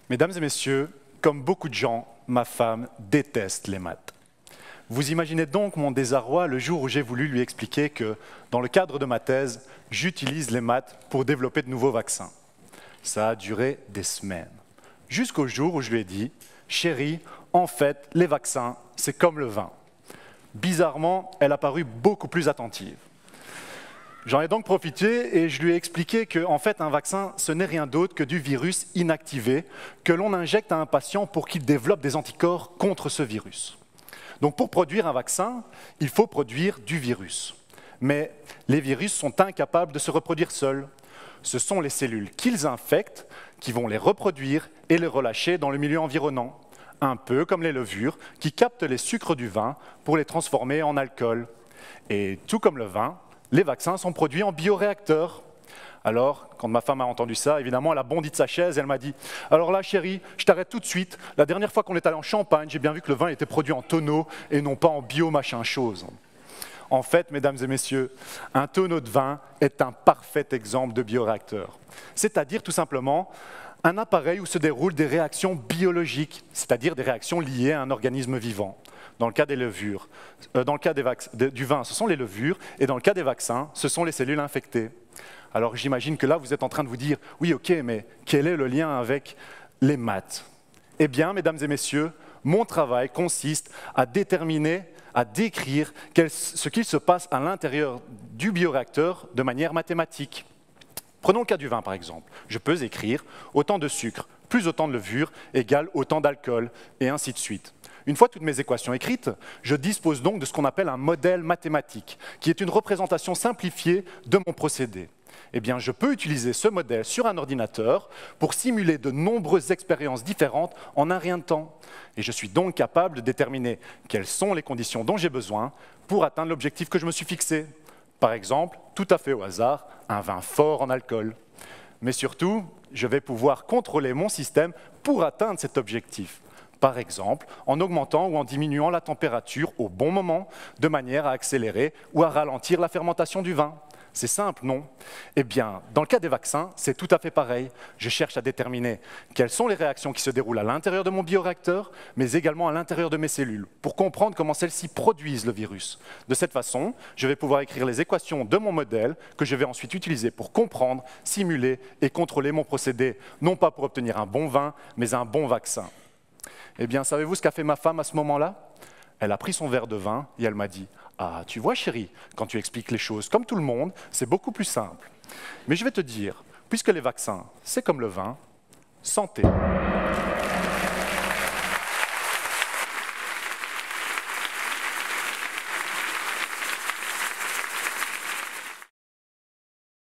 Mesdames et messieurs, comme beaucoup de gens, ma femme déteste les maths. Vous imaginez donc mon désarroi le jour où j'ai voulu lui expliquer que, dans le cadre de ma thèse, j'utilise les maths pour développer de nouveaux vaccins. Ça a duré des semaines, jusqu'au jour où je lui ai dit « Chérie, en fait, les vaccins, c'est comme le vin. » Bizarrement, elle a paru beaucoup plus attentive. J'en ai donc profité et je lui ai expliqué qu'en fait, un vaccin, ce n'est rien d'autre que du virus inactivé que l'on injecte à un patient pour qu'il développe des anticorps contre ce virus. Donc pour produire un vaccin, il faut produire du virus. Mais les virus sont incapables de se reproduire seuls. Ce sont les cellules qu'ils infectent qui vont les reproduire et les relâcher dans le milieu environnant, un peu comme les levures qui captent les sucres du vin pour les transformer en alcool. Et tout comme le vin, les vaccins sont produits en bioréacteur. Alors, quand ma femme a entendu ça, évidemment, elle a bondi de sa chaise et elle m'a dit « Alors là, chérie, je t'arrête tout de suite. La dernière fois qu'on est allé en Champagne, j'ai bien vu que le vin était produit en tonneau et non pas en bio-machin chose. » En fait, mesdames et messieurs, un tonneau de vin est un parfait exemple de bioréacteur. C'est-à-dire, tout simplement, un appareil où se déroulent des réactions biologiques, c'est-à-dire des réactions liées à un organisme vivant. Dans le cas des levures, dans le cas du vin, ce sont les levures, et dans le cas des vaccins, ce sont les cellules infectées. Alors j'imagine que là, vous êtes en train de vous dire « Oui, ok, mais quel est le lien avec les maths ?» Eh bien, mesdames et messieurs, mon travail consiste à déterminer, à décrire ce qu'il se passe à l'intérieur du bioréacteur de manière mathématique. Prenons le cas du vin, par exemple. Je peux écrire autant de sucre plus autant de levure égale autant d'alcool, et ainsi de suite. Une fois toutes mes équations écrites, je dispose donc de ce qu'on appelle un modèle mathématique, qui est une représentation simplifiée de mon procédé. Eh bien, je peux utiliser ce modèle sur un ordinateur pour simuler de nombreuses expériences différentes en un rien de temps. Et je suis donc capable de déterminer quelles sont les conditions dont j'ai besoin pour atteindre l'objectif que je me suis fixé. Par exemple, tout à fait au hasard, un vin fort en alcool. Mais surtout, je vais pouvoir contrôler mon système pour atteindre cet objectif. Par exemple, en augmentant ou en diminuant la température au bon moment, de manière à accélérer ou à ralentir la fermentation du vin. C'est simple, non? Eh bien, dans le cas des vaccins, c'est tout à fait pareil. Je cherche à déterminer quelles sont les réactions qui se déroulent à l'intérieur de mon bioréacteur, mais également à l'intérieur de mes cellules, pour comprendre comment celles-ci produisent le virus. De cette façon, je vais pouvoir écrire les équations de mon modèle, que je vais ensuite utiliser pour comprendre, simuler et contrôler mon procédé, non pas pour obtenir un bon vin, mais un bon vaccin. Eh bien, savez-vous ce qu'a fait ma femme à ce moment-là? Elle a pris son verre de vin et elle m'a dit « Ah, tu vois chérie, quand tu expliques les choses comme tout le monde, c'est beaucoup plus simple. Mais je vais te dire, puisque les vaccins, c'est comme le vin, santé !»